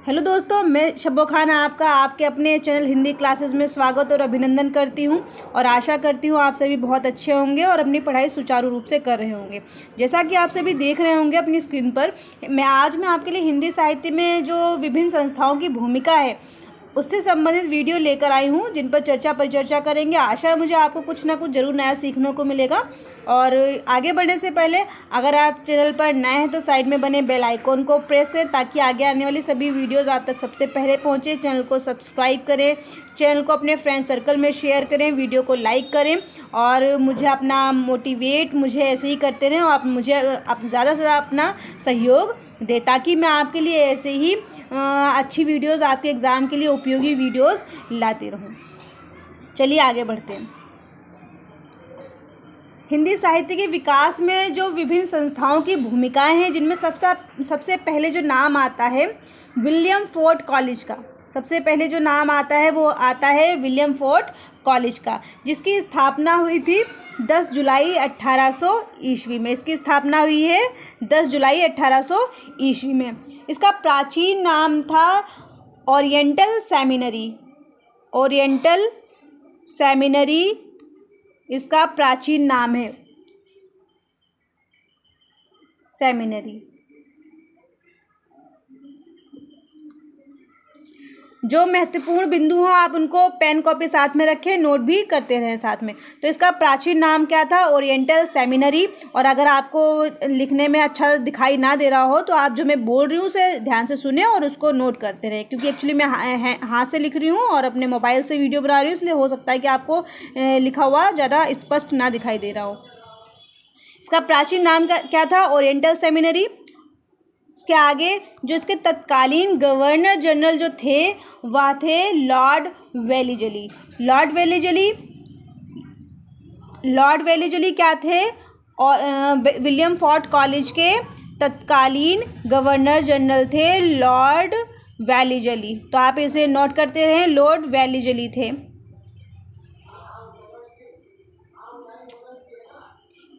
Hello दोस्तों, मैं शब्बो खान आपका आपके अपने चैनल हिंदी क्लासेस में स्वागत और अभिनंदन करती हूं और आशा करती हूं आप सभी बहुत अच्छे होंगे और अपनी पढ़ाई सुचारू रूप से कर रहे होंगे। जैसा कि आप सभी देख रहे होंगे अपनी स्क्रीन पर, मैं आपके लिए हिंदी साहित्य में जो विभिन्न संस्थाओं की भूमिका है उससे संबंधित वीडियो लेकर आई हूँ, जिन पर परिचर्चा करेंगे। आशा है मुझे आपको कुछ ना कुछ ज़रूर नया सीखने को मिलेगा। और आगे बढ़ने से पहले अगर आप चैनल पर नए हैं तो साइड में बने बेल आइकॉन को प्रेस करें ताकि आगे आने वाली सभी वीडियोज़ आप तक सबसे पहले पहुँचे। चैनल को सब्सक्राइब करें, चैनल को अपने फ्रेंड सर्कल में शेयर करें, वीडियो को लाइक करें और मुझे अपना मुझे ऐसे ही करते रहें और आप ज़्यादा से ज़्यादा अपना सहयोग दें ताकि मैं आपके लिए ऐसे ही अच्छी वीडियोस, आपके एग्ज़ाम के लिए उपयोगी वीडियोस लाती रहूं। चलिए आगे बढ़ते हैं। हिंदी साहित्य के विकास में जो विभिन्न संस्थाओं की भूमिकाएं हैं, जिनमें सबसे पहले जो नाम आता है विलियम फोर्ड कॉलेज का। सबसे पहले जो नाम आता है वो आता है विलियम फोर्ड कॉलेज का, जिसकी स्थापना हुई थी 10 जुलाई 1800 ईस्वी में। इसकी स्थापना हुई है 10 जुलाई 1800 ईस्वी में। इसका प्राचीन नाम था ओरिएंटल सेमिनरी। ओरिएंटल सेमिनरी इसका प्राचीन नाम है, सेमिनरी। जो महत्वपूर्ण बिंदु हो आप उनको पेन कॉपी साथ में रखें, नोट भी करते रहें साथ में। तो इसका प्राचीन नाम क्या था? Oriental seminary. और अगर आपको लिखने में अच्छा दिखाई ना दे रहा हो तो आप जो मैं बोल रही हूँ उसे ध्यान से सुने और उसको नोट करते रहें, क्योंकि एक्चुअली मैं हाथ से लिख रही हूँ और अपने मोबाइल से वीडियो बना रही हूँ, इसलिए हो सकता है कि आपको लिखा हुआ ज़्यादा स्पष्ट ना दिखाई दे रहा हो। इसका प्राचीन नाम क्या था? Oriental seminary. इसके आगे जो इसके तत्कालीन गवर्नर जनरल जो थे वह थे लॉर्ड वेलीजली। लॉर्ड वेलीजली क्या थे? और विलियम फोर्ड कॉलेज के तत्कालीन गवर्नर जनरल थे लॉर्ड वेलीजली। तो आप इसे नोट करते रहें, लॉर्ड वेलीजली थे।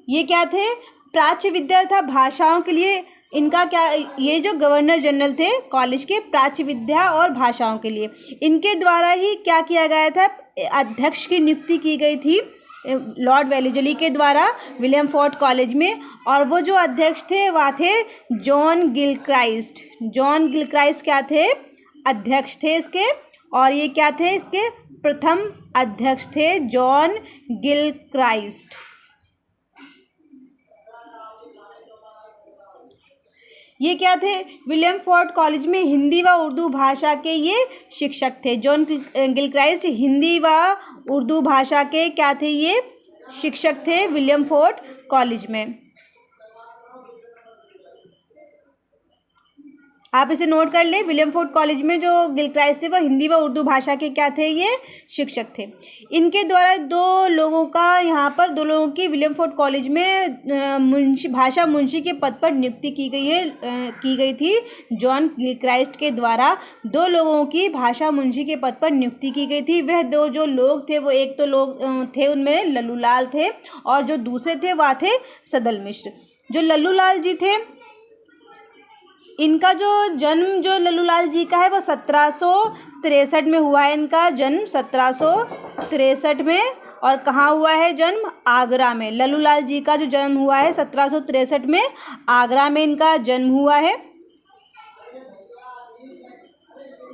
ये क्या थे? प्राच्य विद्या तथा भाषाओं के लिए इनका क्या, ये जो गवर्नर जनरल थे कॉलेज के, प्राच्य विद्या और भाषाओं के लिए इनके द्वारा ही क्या किया गया था? अध्यक्ष की नियुक्ति की गई थी लॉर्ड वेलीजली के द्वारा विलियम फोर्ड कॉलेज में। और वो जो अध्यक्ष थे वह थे जॉन गिलक्राइस्ट। जॉन गिलक्राइस्ट क्या थे? अध्यक्ष थे इसके। और ये क्या थे? इसके प्रथम अध्यक्ष थे जॉन गिलक्राइस्ट। ये क्या थे? विलियम फोर्ड कॉलेज में हिंदी व उर्दू भाषा के ये शिक्षक थे। जॉन गिलक्राइस्ट हिंदी व उर्दू भाषा के क्या थे? ये शिक्षक थे विलियम फोर्ड कॉलेज में। आप इसे नोट कर लें, विलियम फोर्ड कॉलेज में जो गिलक्राइस्ट थे वह हिंदी व उर्दू भाषा के क्या थे? ये शिक्षक थे। इनके द्वारा दो लोगों की विलियम फोर्ड कॉलेज में भाषा मुंशी के पद पर नियुक्ति की गई थी। जॉन गिलक्राइस्ट के द्वारा दो लोगों की भाषा मुंशी के पद पर नियुक्ति की गई थी। वह दो जो लोग थे, वो एक तो लोग थे उनमें लल्लूलाल थे और जो दूसरे थे वह थे सदल मिश्र। जो लल्लूलाल जी थे, इनका जो जन्म जो लल्लूलाल जी का है वो 1763 में हुआ है। इनका जन्म 1763 में। और कहाँ हुआ है जन्म? आगरा में। लल्लूलाल जी का जो जन्म हुआ है 1763 में, आगरा में इनका जन्म हुआ है।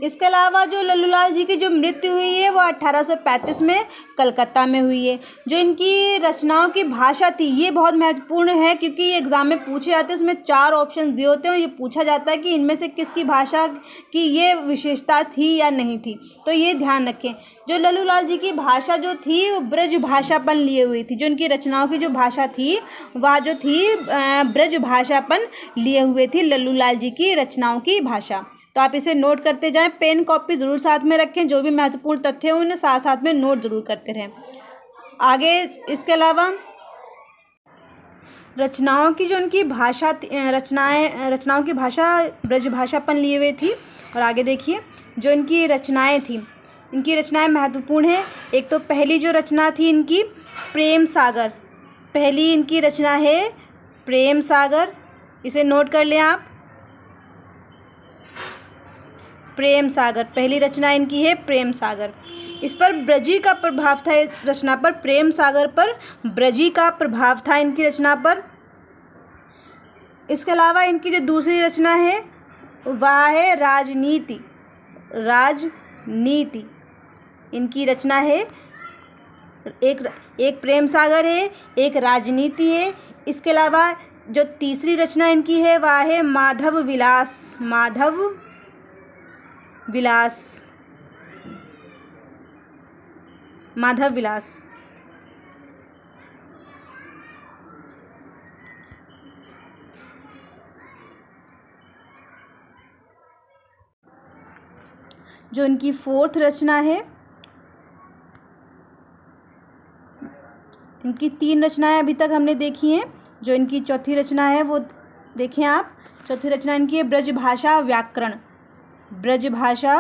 इसके अलावा जो लल्लूलाल जी की जो मृत्यु हुई है वो 1835 में कलकत्ता में हुई है। जो इनकी रचनाओं की भाषा थी ये बहुत महत्वपूर्ण है, क्योंकि ये एग्ज़ाम में पूछे जाते हैं। उसमें 4 ऑप्शन दिए होते हैं और ये पूछा जाता है कि इनमें से किसकी भाषा की ये विशेषता थी या नहीं थी, तो ये ध्यान रखें। जो लल्लूलाल जी की भाषा जो थी वो ब्रज भाषापन लिए हुई थी। जो इनकी रचनाओं की जो भाषा थी वह जो थी ब्रज भाषापन लिए हुए थी लल्लूलाल जी की रचनाओं की भाषा। तो आप इसे नोट करते जाएं, पेन कॉपी ज़रूर साथ में रखें, जो भी महत्वपूर्ण तथ्य हैं उन्हें साथ साथ में नोट ज़रूर करते रहें। आगे इसके अलावा रचनाओं की जो उनकी भाषा रचनाओं की भाषा ब्रज भाषापन लिए हुए थी। और आगे देखिए जो इनकी रचनाएं थी, इनकी रचनाएं महत्वपूर्ण हैं। एक तो पहली जो रचना थी इनकी प्रेम सागर। पहली इनकी रचना है प्रेम सागर, इसे नोट कर लें आप। प्रेम सागर, पहली रचना इनकी है प्रेम सागर। इस पर ब्रजी का प्रभाव था, इस रचना पर, प्रेम सागर पर ब्रजी का प्रभाव था इनकी रचना पर। इसके अलावा इनकी जो दूसरी रचना है वह है राजनीति। राजनीति इनकी रचना है, एक प्रेम सागर है, एक राजनीति है। इसके अलावा जो तीसरी रचना इनकी है वह है माधव विलास। माधव विलास, माधव विलास। जो इनकी फोर्थ रचना है, इनकी 3 रचनाएं अभी तक हमने देखी हैं। जो इनकी चौथी रचना है वो देखें आप। चौथी रचना इनकी है ब्रजभाषा व्याकरण। ब्रजभाषा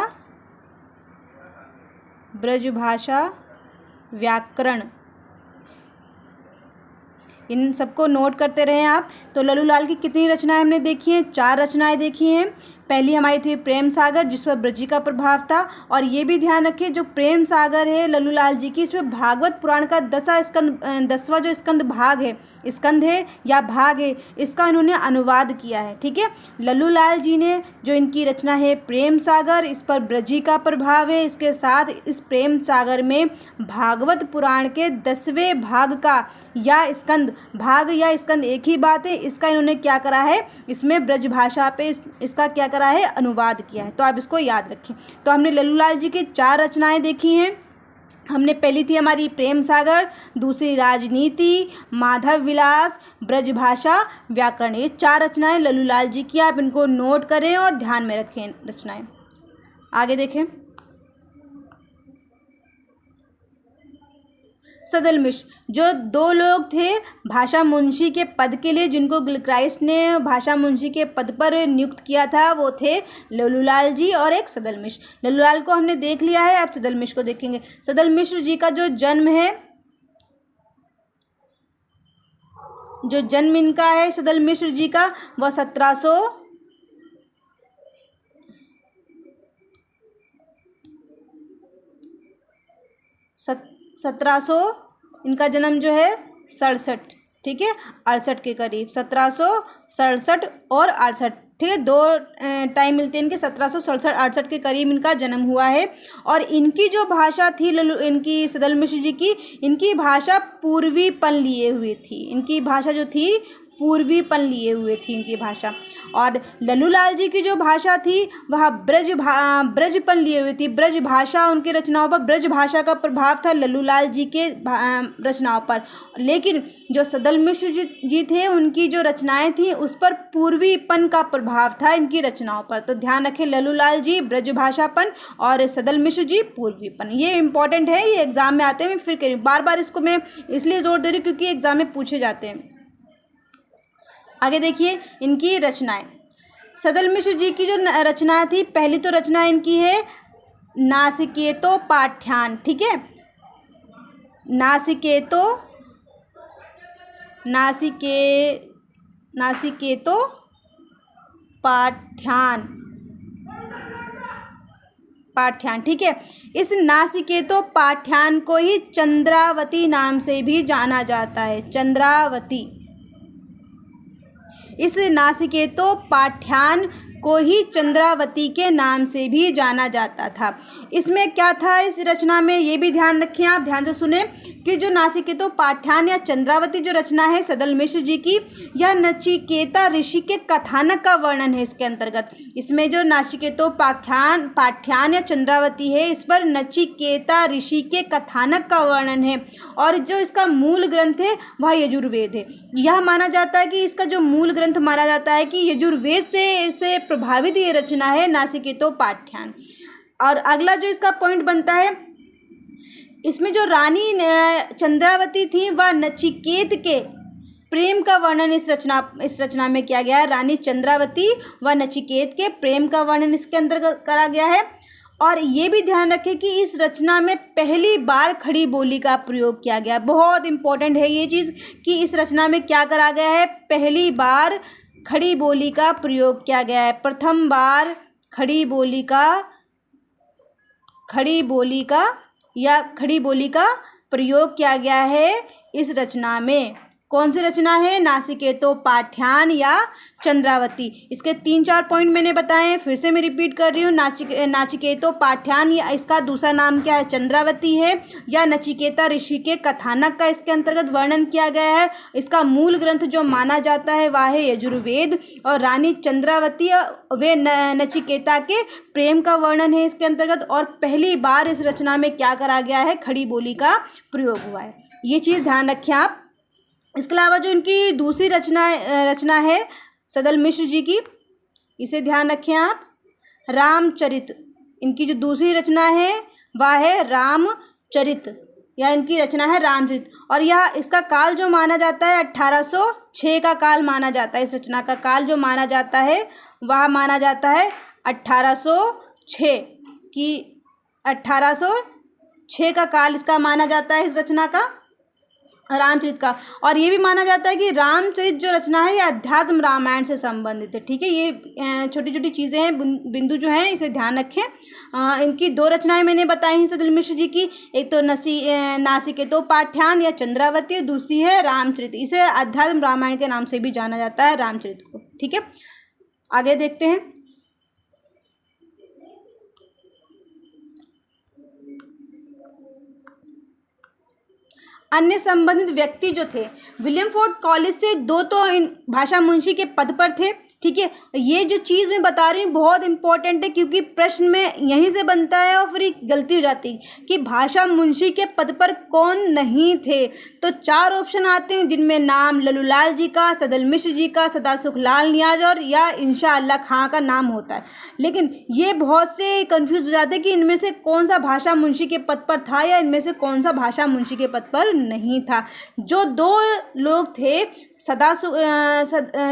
व्याकरण। इन सबको नोट करते रहें आप। तो लल्लूलाल की कितनी रचनाएं हमने देखी हैं? 4 रचनाएं देखी हैं। पहली हमारी थी प्रेम सागर, जिस पर ब्रजी का प्रभाव था। और ये भी ध्यान रखिए, जो प्रेम सागर है लल्लूलाल जी की, इसमें भागवत पुराण का 10वां जो स्कंद भाग है, स्कंद है या भाग है, इसका इन्होंने अनुवाद किया है। ठीक है, लल्लूलाल जी ने जो इनकी रचना है प्रेम सागर, इस पर ब्रजी का प्रभाव है। इसके साथ इस प्रेम सागर में भागवत पुराण के 10वें भाग का या स्कंद, भाग या स्कंद एक ही बात है, इसका इन्होंने क्या करा है, इसमें ब्रज भाषा पे इसका क्या करा है, अनुवाद किया है। तो आप इसको याद रखें। तो हमने लल्लूलाल जी की 4 रचनाएं देखी हैं। हमने पहली थी हमारी प्रेम सागर, दूसरी राजनीति, माधव विलास, ब्रजभाषा व्याकरण। ये 4 रचनाएं लल्लूलाल जी की, आप इनको नोट करें और ध्यान में रखें रचनाएं। आगे देखें, सदल मिश्र, जो 2 लोग थे भाषा मुंशी के पद के लिए, जिनको क्राइस्ट ने भाषा मुंशी के पद पर नियुक्त किया था, वो थे लल्लूलाल जी और एक सदल मिश्र। लल्लूलाल को हमने देख लिया है, अब सदल मिश्र को देखेंगे। सदल मिश्र जी का जो जन्म है, जो जन्म इनका है सदल मिश्र जी का, वह 1700 इनका जन्म जो है 67, ठीक है, 68 के करीब, 1767 और 68, ठीक है, 2 टाइम मिलते हैं इनके, 1767 68 के करीब इनका जन्म हुआ है। और इनकी जो भाषा थी इनकी सदल मिश्र जी की, इनकी भाषा पूर्वीपन लिए हुई थी। इनकी भाषा जो थी पूर्वीपन लिए हुए थी इनकी भाषा। और लल्लूलाल जी की जो भाषा थी वह ब्रजपन लिए हुई थी। ब्रज भाषा उनकी रचनाओं पर, ब्रज भाषा का प्रभाव था लल्लूलाल जी के रचनाओं पर। लेकिन जो सदल मिश्र जी थे, उनकी जो रचनाएं थी उस पर पूर्वीपन का प्रभाव था इनकी रचनाओं पर। तो ध्यान रखें, लल्लूलाल जी ब्रज भाषापन और सदल मिश्र जी पूर्वीपन। ये इंपॉर्टेंट है, ये एग्जाम में आते हैं। फिर कह रही हूँ, बार बार इसको मैं इसलिए जोर दे रही हूँ क्योंकि एग्जाम में पूछे जाते हैं। आगे देखिए इनकी रचनाएं। सदल मिश्र जी की जो रचना थी, पहली तो रचना इनकी है नासिकेतोपाख्यान, ठीक है, नासिकेतोपाख्यान, ठीक है। इस नासिकेतोपाख्यान को ही चंद्रावती नाम से भी जाना जाता है, चंद्रावती। इस नासिकेतोपाख्यान को ही चंद्रावती के नाम से भी जाना जाता था। इसमें क्या था इस रचना में, ये भी ध्यान रखें, आप ध्यान से सुने कि जो नासिकेतोपाख्यान या चंद्रावती जो रचना है सदल मिश्र जी की, यह नचिकेता ऋषि के कथानक का वर्णन है इसके अंतर्गत। इसमें जो नासिकेतोपाख्यान या चंद्रावती है, इस पर नचिकेता ऋषि के कथानक का वर्णन है। और जो इसका मूल ग्रंथ है वह यजुर्वेद है। यह माना जाता है कि इसका जो मूल ग्रंथ माना जाता है कि यजुर्वेद से प्रभावित ये रचना है नासिकेतोपाख्यान। और अगला जो इसका पॉइंट बनता है, इसमें जो रानी चंद्रावती थी वह नचिकेत के प्रेम का वर्णन इस रचना में किया गया है। रानी चंद्रावती व नचिकेत के प्रेम का वर्णन इसके अंतर्गत करा गया है। और ये भी ध्यान रखें कि इस रचना में पहली बार खड़ी बोली का प्रयोग किया गया। बहुत इंपॉर्टेंट है ये चीज़ कि इस रचना में क्या करा गया है, पहली बार खड़ी बोली का प्रयोग किया गया है। प्रथम बार खड़ी बोली का प्रयोग किया गया है इस रचना में। कौन सी रचना है? नाचिकेतोपाध्यान या चंद्रावती। इसके 3-4 पॉइंट मैंने बताए, फिर से मैं रिपीट कर रही हूँ। नाचिकेतोपाध्यान या इसका दूसरा नाम क्या है? चंद्रावती है, या नचिकेता ऋषि के कथानक का इसके अंतर्गत वर्णन किया गया है। इसका मूल ग्रंथ जो माना जाता है वह है यजुर्वेद, और रानी चंद्रावती वे नचिकेता के प्रेम का वर्णन है इसके अंतर्गत। और पहली बार इस रचना में क्या करा गया है? खड़ी बोली का प्रयोग हुआ है। ये चीज़ ध्यान रखें आप। इसके अलावा जो इनकी दूसरी रचना है सदल मिश्र जी की, इसे ध्यान रखें आप। रामचरित, इनकी जो दूसरी रचना है वह है रामचरित, या इनकी रचना है रामचरित। और यह इसका काल जो माना जाता है 1806 का काल माना जाता है। इस रचना का काल जो माना जाता है वह माना जाता है 1806 का काल इसका माना जाता है, इस रचना का, रामचरित का। और ये भी माना जाता है कि रामचरित जो रचना है ये अध्यात्म रामायण से संबंधित है। ठीक है, ये छोटी छोटी चीज़ें हैं, बिंदु जो हैं, इसे ध्यान रखें। इनकी 2 रचनाएं मैंने बताई हैं सदल मिश्र जी की। एक तो नाचिकेतोपाध्यान या चंद्रावती, दूसरी है रामचरित। इसे अध्यात्म रामायण के नाम से भी जाना जाता है, रामचरित को। ठीक है, आगे देखते हैं। अन्य संबंधित व्यक्ति जो थे, विलियमफोर्ड कॉलेज से 2 तो इन भाषा मुंशी के पद पर थे। ठीक है, ये जो चीज़ मैं बता रही हूँ बहुत इंपॉर्टेंट है, क्योंकि प्रश्न में यहीं से बनता है और फिर गलती हो जाती है कि भाषा मुंशी के पद पर कौन नहीं थे। तो 4 ऑप्शन आते हैं, जिनमें नाम लल्लूलाल जी का, सदल मिश्र जी का, सदासुखलाल नियाज और या इंशा अल्लाह खां का नाम होता है। लेकिन ये बहुत से कंफ्यूज हो जाते हैं कि इनमें से कौन सा भाषा मुंशी के पद पर था या इनमें से कौन सा भाषा मुंशी के पद पर नहीं था। जो 2 लोग थे,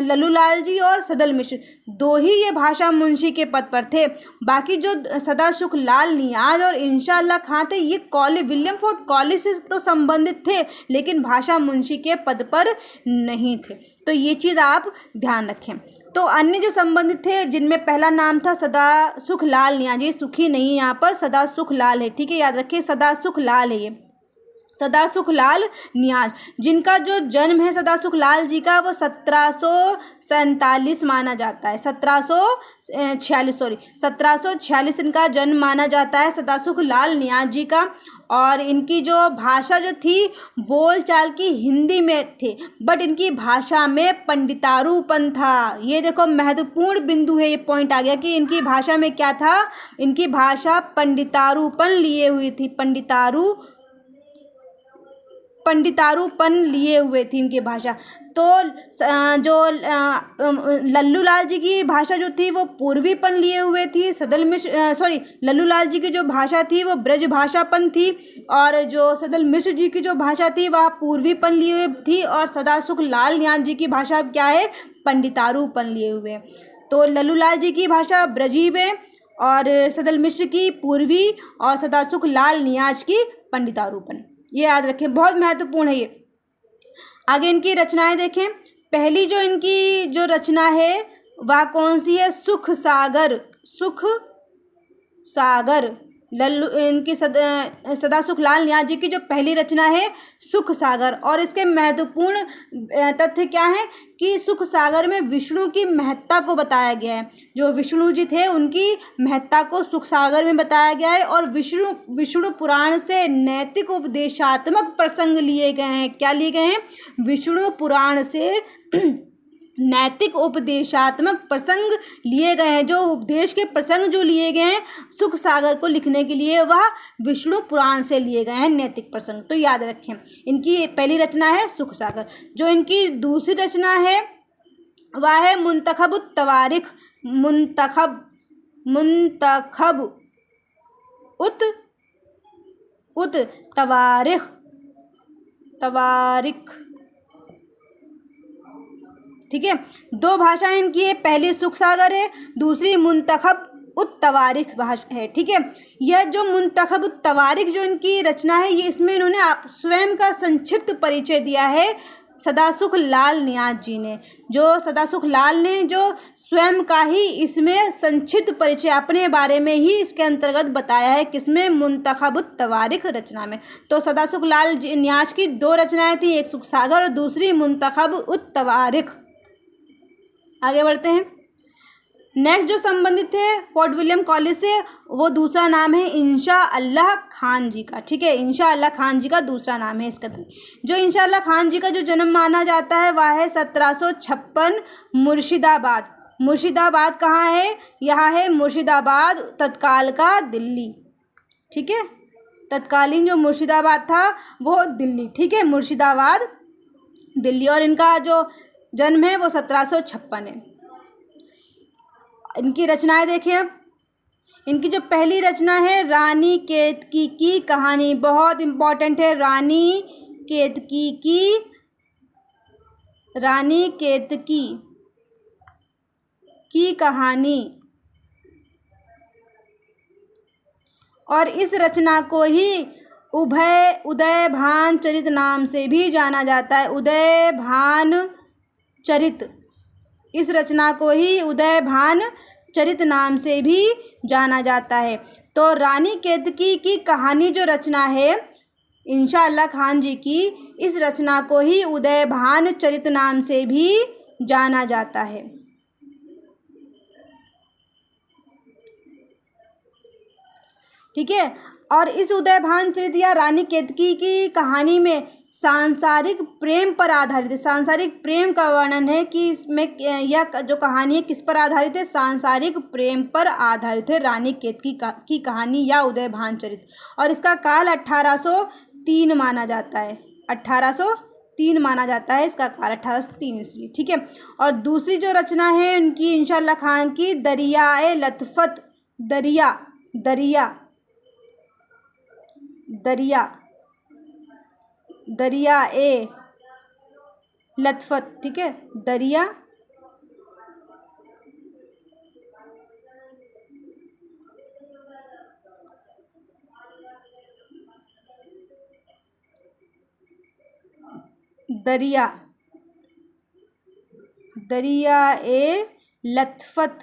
लल्लूलाल जी और सदल मिश्र, 2 ही ये भाषा मुंशी के पद पर थे। बाकी जो सदासुखलाल नियाज और इंशा अल्लाह खां थे, ये विलियमफोर्ड कॉलेज से तो संबंधित थे लेकिन भाषा मुंशी के पद पर नहीं थे। तो ये चीज़ आप ध्यान रखें। तो अन्य जो संबंधित थे, जिनमें पहला नाम था सदासुखलाल नियाज, ये सुखी नहीं, यहाँ पर सदासुखलाल है। ठीक है, याद रखें, सदासुखलाल है ये, सदासुखलाल नियाज, जिनका जो जन्म है सदासुखलाल जी का वो 1747 माना जाता है। 1746 इनका जन्म माना जाता है सदासुखलाल नियाज जी का। और इनकी जो भाषा जो थी बोलचाल की हिंदी में थी, बट इनकी भाषा में पंडितारूपन था। ये देखो महत्वपूर्ण बिंदु है, ये पॉइंट आ गया कि इनकी भाषा में क्या था, इनकी भाषा पंडितारूपन लिए हुई थी, पंडितारूपन लिए हुए थी इनकी भाषा। तो जो लल्लूलाल जी की भाषा जो थी वो पूर्वीपन लिए हुए थी, लल्लूलाल जी की जो भाषा थी वो ब्रज भाषापन थी, और जो सदल मिश्र जी की जो भाषा थी वह पूर्वीपन लिए हुए थी, और सदासुखलाल नियाज जी की भाषा क्या है, पंडितारूपन लिए हुए। तो लल्लूलाल जी की भाषा ब्रजी में, और सदल मिश्र की पूर्वी, और सदासुखलाल नियाज की पंडितारूपन। ये याद रखें, बहुत महत्वपूर्ण है ये। आगे इनकी रचनाएं देखें। पहली जो इनकी जो रचना है वह कौन सी है, सुख सागर। इनकी सदासुखलाल नियाज जी की जो पहली रचना है सुख सागर। और इसके महत्वपूर्ण तथ्य क्या है कि सुख सागर में विष्णु की महत्ता को बताया गया है। जो विष्णु जी थे उनकी महत्ता को सुख सागर में बताया गया है, और विष्णु पुराण से नैतिक उपदेशात्मक प्रसंग लिए गए हैं। क्या लिए गए हैं? विष्णु पुराण से नैतिक उपदेशात्मक प्रसंग लिए गए हैं। जो उपदेश के प्रसंग जो लिए गए हैं सुख सागर को लिखने के लिए, वह विष्णु पुराण से लिए गए हैं नैतिक प्रसंग। तो याद रखें, इनकी पहली रचना है सुख सागर। जो इनकी दूसरी रचना है वह है मुंतखब उत तवारिख। ठीक है, 2 भाषाएं इनकी है, पहली सुख सागर है, दूसरी मुंतखब उत तवारिख भाषा है। ठीक है, यह जो मुंतखब उत तवारिख जो इनकी रचना है, ये इसमें इन्होंने आप स्वयं का संक्षिप्त परिचय दिया है सदासुख लाल न्याज जी ने, जो सदासुख लाल ने जो स्वयं का ही इसमें संक्षिप्त परिचय अपने बारे में ही इसके अंतर्गत बताया है, किसमें, मुंतखबुत तवारिख रचना में। तो सदासुख लाल न्याज की 2 रचनाएं थी, एक सुख सागर और दूसरी मुंतखब उत तवारिख। आगे बढ़ते हैं। नेक्स्ट जो संबंधित थे फोर्ट विलियम कॉलेज से, वो दूसरा नाम है इंशा अल्लाह खान जी का। ठीक है, इंशा अल्लाह खान जी का दूसरा नाम है इसका। जो इंशा अल्लाह खान जी का जो जन्म माना जाता है वह है 1756 मुर्शिदाबाद। मुर्शिदाबाद कहाँ है? यह है मुर्शिदाबाद तत्काल का दिल्ली। ठीक है, तत्कालीन जो मुर्शिदाबाद था वो दिल्ली। ठीक है, मुर्शिदाबाद दिल्ली। और इनका जो जन्म है वो 1756 है। इनकी रचनाएं देखें अब। इनकी जो पहली रचना है रानी केतकी की कहानी, बहुत इम्पॉर्टेंट है। रानी केतकी की कहानी। और इस रचना को ही उदयभान चरित नाम से भी जाना जाता है। उदयभान चरित, इस रचना को ही उदयभान चरित नाम से भी जाना जाता है। तो रानी केतकी की कहानी जो रचना है इंशा अल्लाह खान जी की, इस रचना को ही उदयभान चरित नाम से भी जाना जाता है। ठीक है, और इस उदयभान चरित या रानी केतकी की कहानी में सांसारिक प्रेम पर आधारित है। सांसारिक प्रेम का वर्णन है कि इसमें यह जो कहानी है किस पर आधारित है? सांसारिक प्रेम पर आधारित है रानी केतकी की कहानी या उदयभान चरित। और इसका काल 1803 माना जाता है। 1803 माना जाता है इसका काल, 1803 ईस्वी। ठीक है, और दूसरी जो रचना है उनकी इंशा अल्लाह खान की दरियाए लतफत। दरियाए लतफत। ठीक है, दरियाए लतफत।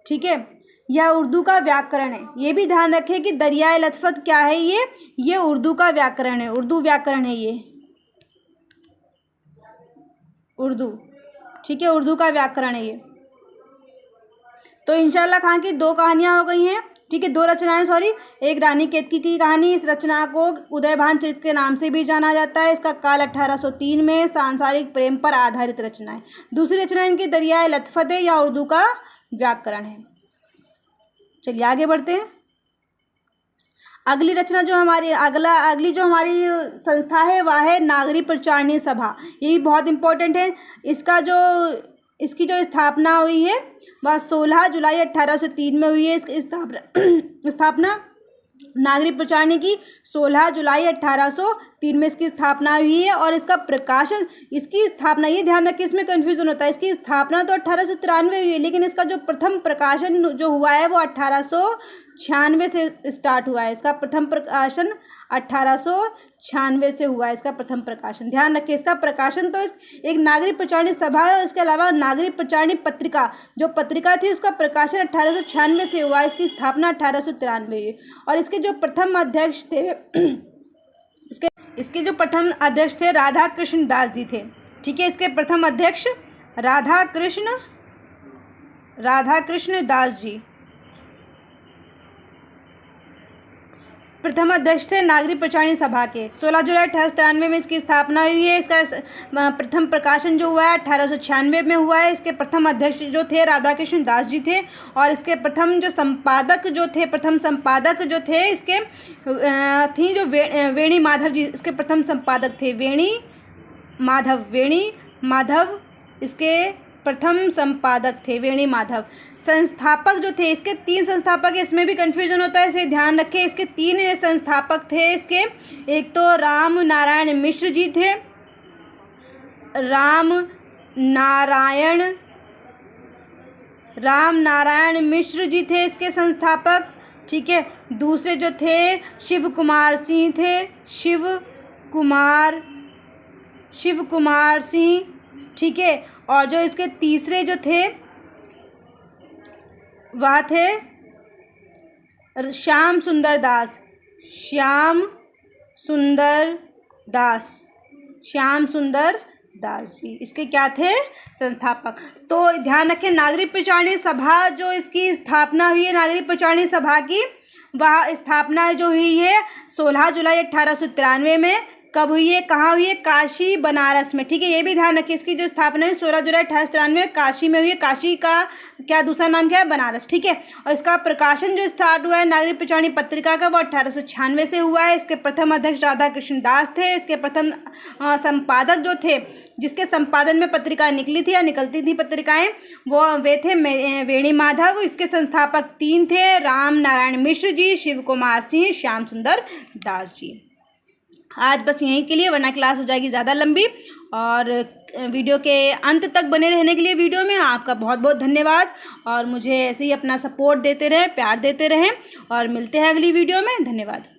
ठीक है, यह उर्दू का व्याकरण है। ये भी ध्यान रखें कि दरियाए लतफत क्या है, ये उर्दू का व्याकरण है, उर्दू व्याकरण है ये, उर्दू। ठीक है, उर्दू का व्याकरण है ये। तो इंशा अल्लाह खान की 2 कहानियाँ हो गई हैं। ठीक है, 2 रचनाएं, सॉरी। एक रानी केतकी की कहानी, इस रचना को उदयभान चरित के नाम से भी जाना जाता है। इसका काल 1803 में, सांसारिक प्रेम पर आधारित रचना है। दूसरी रचना इनकी दरियाए लतफत है या उर्दू का व्याकरण है। चलिए आगे बढ़ते हैं। अगली रचना जो हमारी अगली जो हमारी संस्था है वह है नागरी प्रचारणी सभा। ये भी बहुत इम्पोर्टेंट है। इसकी जो स्थापना हुई है वह 16 जुलाई 1803 में हुई है। इसकी स्थापना नागरी प्रचारणी की 16 जुलाई 1803 में इसकी स्थापना हुई है। और इसका प्रकाशन, इसकी स्थापना, ये ध्यान रखिए, इसमें कन्फ्यूज़न होता है। इसकी स्थापना तो 1893 हुई है, लेकिन इसका जो प्रथम प्रकाशन जो हुआ है वो 1896 से स्टार्ट हुआ है। इसका प्रथम प्रकाशन 1896 से हुआ है, इसका प्रथम प्रकाशन। ध्यान रखिए, इसका प्रकाशन तो एक नागरी प्रचारणी सभा है। इसके अलावा नागरी प्रचारणी पत्रिका, जो पत्रिका थी, उसका प्रकाशन 1896 से हुआ है। इसकी स्थापना 1893 हुई। और इसके जो प्रथम अध्यक्ष थे राधा कृष्ण दास जी थे। ठीक है, इसके प्रथम अध्यक्ष राधा कृष्ण दास जी प्रथम अध्यक्ष थे नागरी प्रचारणी सभा के। 16 जुलाई 1893 में इसकी स्थापना हुई है। इसका प्रथम प्रकाशन जो हुआ है 1896 में हुआ है। इसके प्रथम अध्यक्ष जो थे राधा कृष्ण दास जी थे। और इसके प्रथम संपादक जो थे इसके थी जो वेणी माधव जी, इसके प्रथम संपादक थे। वेणी माधव इसके प्रथम संपादक थे, वेणी माधव। संस्थापक जो थे, इसके 3 संस्थापक है, इसमें भी कन्फ्यूजन होता है, इसे ध्यान रखें। इसके 3 संस्थापक थे इसके। एक तो राम नारायण मिश्र जी थे, राम नारायण मिश्र जी थे इसके संस्थापक। ठीक है, दूसरे जो थे शिव कुमार सिंह थे, शिव कुमार सिंह, ठीक है। और जो इसके तीसरे जो थे वह थे श्याम सुंदर दास जी, इसके क्या थे? संस्थापक। तो ध्यान रखें, नागरिक प्रचारणी सभा जो इसकी स्थापना हुई है, नागरिक प्रचारणी सभा की, वह स्थापना जो हुई है 16 जुलाई 1893 में। कब हुई है, कहाँ हुई है? काशी बनारस में, ठीक है। ये भी ध्यान रखिए, इसकी जो स्थापना है 16 जुलाई 1893 काशी में हुई है। काशी का क्या दूसरा नाम क्या है? बनारस, ठीक है। और इसका प्रकाशन जो स्टार्ट हुआ है नागरिक प्रचारणी पत्रिका का, वो 1896 से हुआ है। इसके प्रथम अध्यक्ष राधा कृष्ण दास थे। इसके प्रथम संपादक जो थे, जिसके संपादन में पत्रिका निकली थी या निकलती थी पत्रिकाएं, वे थे वेणी माधव। इसके संस्थापक 3 थे, राम नारायण मिश्र जी, शिव कुमार सिंह, श्याम सुंदर दास जी। आज बस यहीं के लिए, वरना क्लास हो जाएगी ज़्यादा लंबी। और वीडियो के अंत तक बने रहने के लिए वीडियो में आपका बहुत बहुत धन्यवाद। और मुझे ऐसे ही अपना सपोर्ट देते रहें, प्यार देते रहें, और मिलते हैं अगली वीडियो में। धन्यवाद।